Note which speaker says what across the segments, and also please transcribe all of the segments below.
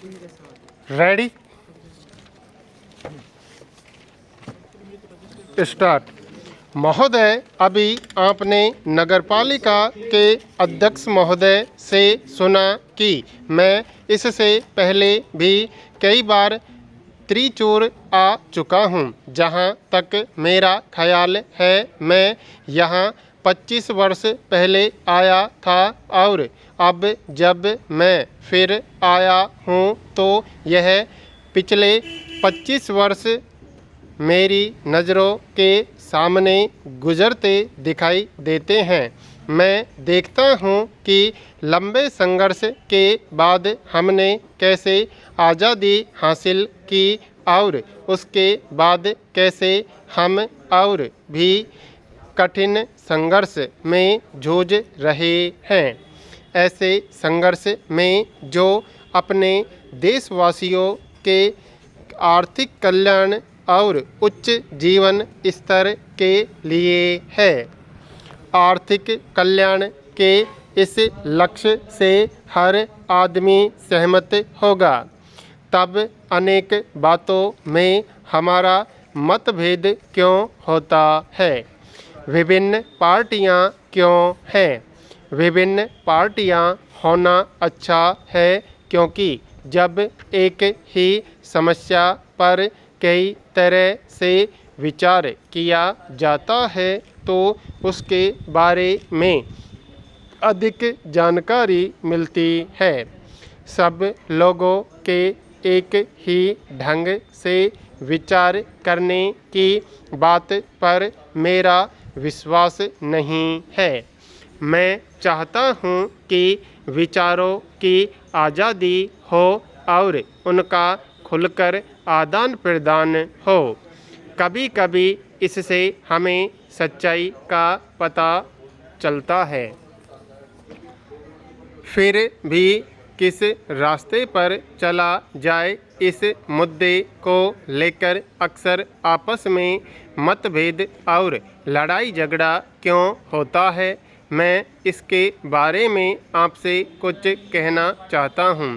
Speaker 1: Ready start. महोदय, अभी आपने नगरपालिका के अध्यक्ष महोदय से सुना कि मैं इससे पहले भी कई बार त्रिचूर आ चुका हूँ। जहाँ तक मेरा ख्याल है, मैं यहाँ 25 वर्ष पहले आया था और अब जब मैं फिर आया हूँ तो यह पिछले 25 वर्ष मेरी नज़रों के सामने गुजरते दिखाई देते हैं। मैं देखता हूँ कि लंबे संघर्ष के बाद हमने कैसे आज़ादी हासिल की और उसके बाद कैसे हम और भी कठिन संघर्ष में जूझ रहे हैं। ऐसे संघर्ष में जो अपने देशवासियों के आर्थिक कल्याण और उच्च जीवन स्तर के लिए है। आर्थिक कल्याण के इस लक्ष्य से हर आदमी सहमत होगा। तब अनेक बातों में हमारा मतभेद क्यों होता है? विभिन्न पार्टियां क्यों हैं? विभिन्न पार्टियां होना अच्छा है, क्योंकि जब एक ही समस्या पर कई तरह से विचार किया जाता है तो उसके बारे में अधिक जानकारी मिलती है। सब लोगों के एक ही ढंग से विचार करने की बात पर मेरा विश्वास नहीं है। मैं चाहता हूँ कि विचारों की आज़ादी हो और उनका खुलकर आदान प्रदान हो। कभी कभी इससे हमें सच्चाई का पता चलता है। फिर भी किस रास्ते पर चला जाए, इस मुद्दे को लेकर अक्सर आपस में मतभेद और लड़ाई झगड़ा क्यों होता है? मैं इसके बारे में आपसे कुछ कहना चाहता हूँ।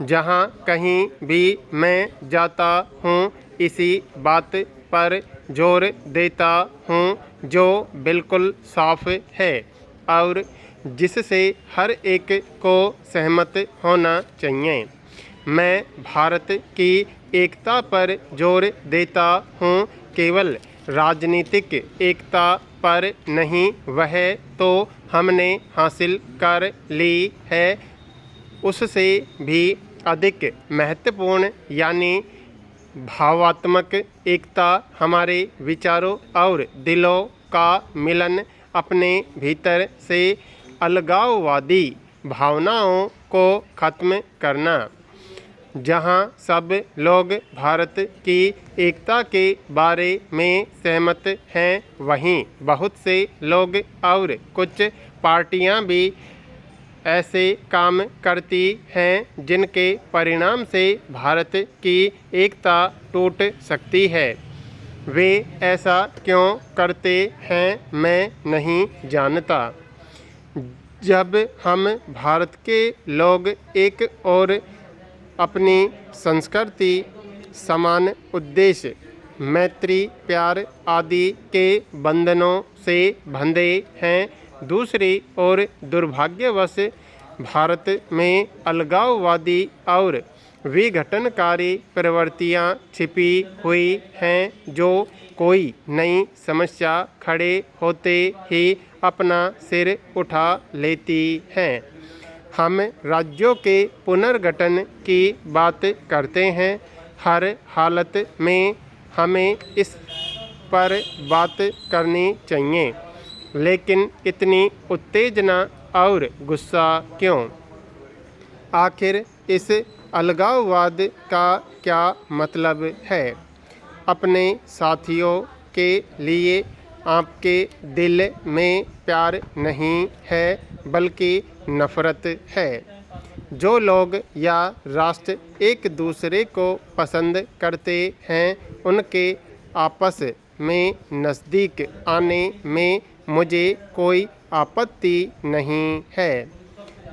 Speaker 1: जहाँ कहीं भी मैं जाता हूँ, इसी बात पर जोर देता हूँ जो बिल्कुल साफ है और जिससे हर एक को सहमत होना चाहिए। मैं भारत की एकता पर जोर देता हूँ, केवल राजनीतिक एकता पर नहीं। वह तो हमने हासिल कर ली है। उससे भी अधिक महत्वपूर्ण यानी भावात्मक एकता हमारे विचारों और दिलों का मिलन, अपने भीतर से अलगाववादी भावनाओं को ख़त्म करना। जहाँ सब लोग भारत की एकता के बारे में सहमत हैं, वहीं बहुत से लोग और कुछ पार्टियां भी ऐसे काम करती हैं जिनके परिणाम से भारत की एकता टूट सकती है। वे ऐसा क्यों करते हैं, मैं नहीं जानता। जब हम भारत के लोग एक और अपनी संस्कृति, समान उद्देश्य, मैत्री, प्यार आदि के बंधनों से बंधे हैं, दूसरी ओर दुर्भाग्यवश भारत में अलगाववादी और विघटनकारी प्रवृत्तियां छिपी हुई हैं जो कोई नई समस्या खड़े होते ही अपना सिर उठा लेती हैं। हम राज्यों के पुनर्गठन की बात करते हैं। हर हालत में हमें इस पर बात करनी चाहिए, लेकिन इतनी उत्तेजना और गुस्सा क्यों? आखिर इस अलगाववाद का क्या मतलब है? अपने साथियों के लिए आपके दिल में प्यार नहीं है, बल्कि नफ़रत है। जो लोग या राष्ट्र एक दूसरे को पसंद करते हैं, उनके आपस में नज़दीक आने में मुझे कोई आपत्ति नहीं है।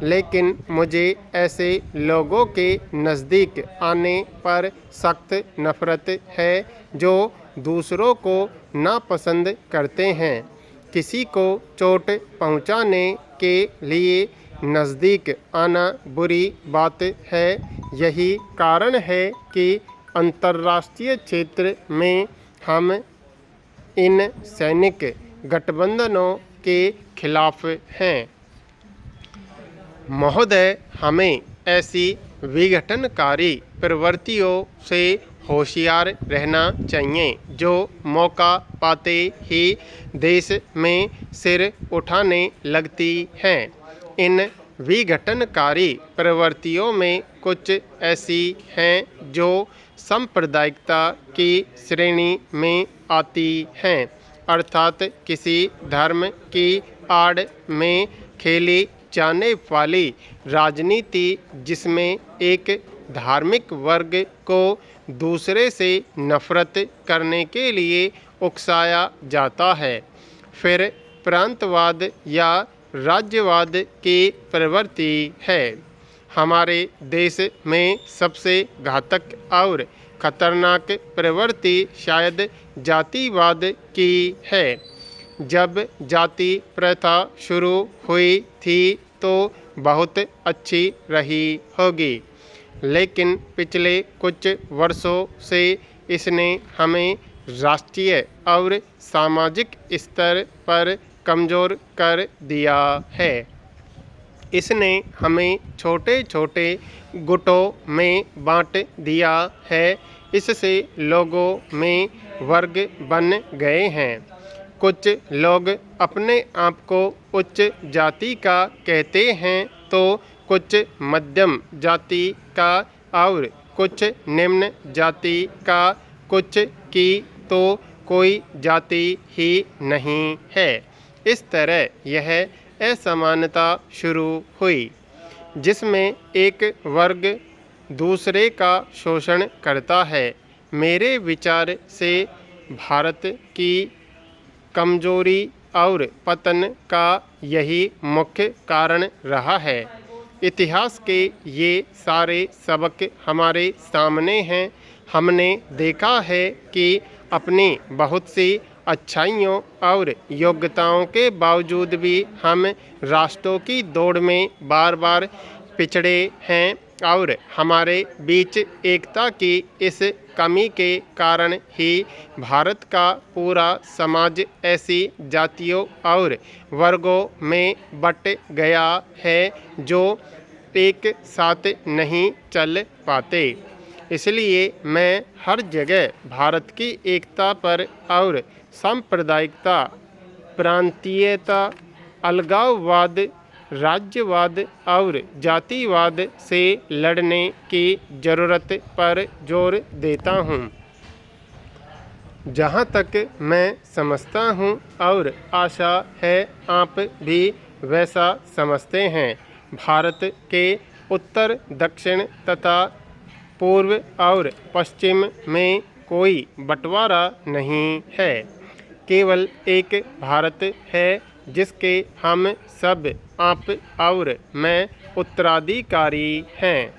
Speaker 1: लेकिन मुझे ऐसे लोगों के नज़दीक आने पर सख्त नफ़रत है जो दूसरों को नापसंद करते हैं। किसी को चोट पहुंचाने के लिए नज़दीक आना बुरी बात है। यही कारण है कि अंतर्राष्ट्रीय क्षेत्र में हम इन सैनिक गठबंधनों के खिलाफ हैं। महोदय, हमें ऐसी विघटनकारी प्रवृत्तियों से होशियार रहना चाहिए जो मौका पाते ही देश में सिर उठाने लगती हैं। इन विघटनकारी प्रवृत्तियों में कुछ ऐसी हैं जो सांप्रदायिकता की श्रेणी में आती हैं, अर्थात किसी धर्म की आड़ में खेली जाने वाली राजनीति जिसमें एक धार्मिक वर्ग को दूसरे से नफरत करने के लिए उकसाया जाता है। फिर प्रांतवाद या राज्यवाद की प्रवृत्ति है। हमारे देश में सबसे घातक और खतरनाक प्रवृत्ति शायद जातिवाद की है। जब जाति प्रथा शुरू हुई थी तो बहुत अच्छी रही होगी, लेकिन पिछले कुछ वर्षों से इसने हमें राष्ट्रीय और सामाजिक स्तर पर कमज़ोर कर दिया है। इसने हमें छोटे छोटे गुटों में बांट दिया है। इससे लोगों में वर्ग बन गए हैं। कुछ लोग अपने आप को उच्च जाति का कहते हैं तो कुछ मध्यम जाति का और कुछ निम्न जाति का, कुछ की तो कोई जाति ही नहीं है। इस तरह यह असमानता शुरू हुई जिसमें एक वर्ग दूसरे का शोषण करता है। मेरे विचार से भारत की कमजोरी और पतन का यही मुख्य कारण रहा है। इतिहास के ये सारे सबक हमारे सामने हैं। हमने देखा है कि अपनी बहुत सी अच्छाइयों और योग्यताओं के बावजूद भी हम राष्ट्रों की दौड़ में बार बार पिछड़े हैं और हमारे बीच एकता की इस कमी के कारण ही भारत का पूरा समाज ऐसी जातियों और वर्गों में बट गया है जो एक साथ नहीं चल पाते। इसलिए मैं हर जगह भारत की एकता पर और सांप्रदायिकता, प्रांतीयता, अलगाववाद, राज्यवाद और जातिवाद से लड़ने की ज़रूरत पर जोर देता हूँ। जहाँ तक मैं समझता हूँ और आशा है आप भी वैसा समझते हैं, भारत के उत्तर, दक्षिण तथा पूर्व और पश्चिम में कोई बंटवारा नहीं है। केवल एक भारत है जिसके हम सब, आप और मैं, उत्तराधिकारी हैं।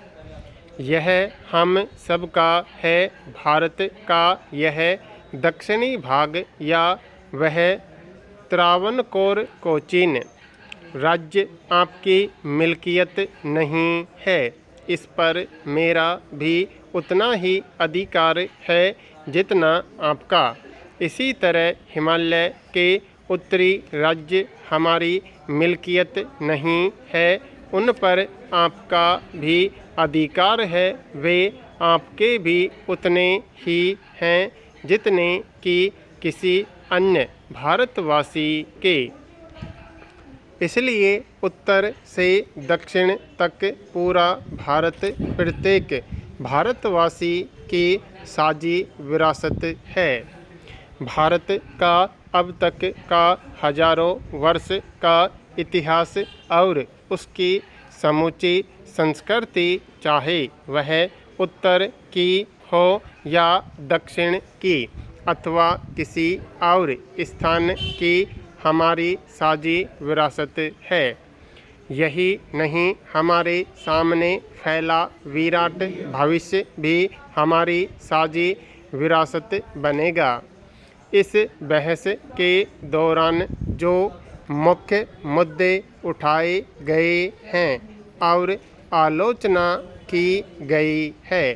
Speaker 1: यह हम सबका है। भारत का यह दक्षिणी भाग या वह त्रावणकोर कोचीन राज्य आपकी मिल्कियत नहीं है। इस पर मेरा भी उतना ही अधिकार है जितना आपका। इसी तरह हिमालय के उत्तरी राज्य हमारी मिल्कियत नहीं है, उन पर आपका भी अधिकार है। वे आपके भी उतने ही हैं जितने कि किसी अन्य भारतवासी के। इसलिए उत्तर से दक्षिण तक पूरा भारत प्रत्येक भारतवासी की साझी विरासत है। भारत का अब तक का हजारों वर्ष का इतिहास और उसकी समूची संस्कृति, चाहे वह उत्तर की हो या दक्षिण की अथवा किसी और स्थान की, हमारी साझी विरासत है। यही नहीं, हमारे सामने फैला विराट भविष्य भी हमारी साझी विरासत बनेगा। इस बहस के दौरान जो मुख्य मुद्दे उठाए गए हैं और आलोचना की गई है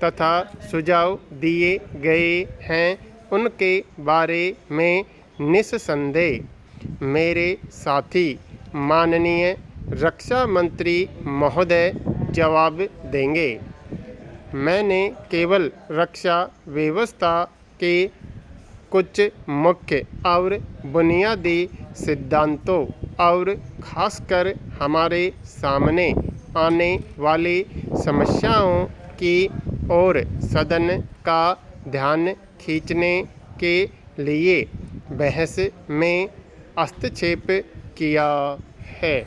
Speaker 1: तथा सुझाव दिए गए हैं, उनके बारे में निस्संदेह मेरे साथी माननीय रक्षा मंत्री महोदय जवाब देंगे। मैंने केवल रक्षा व्यवस्था के कुछ मुख्य और बुनियादी सिद्धांतों और खासकर हमारे सामने आने वाली समस्याओं की ओर सदन का ध्यान खींचने के लिए बहस में हस्तक्षेप किया है।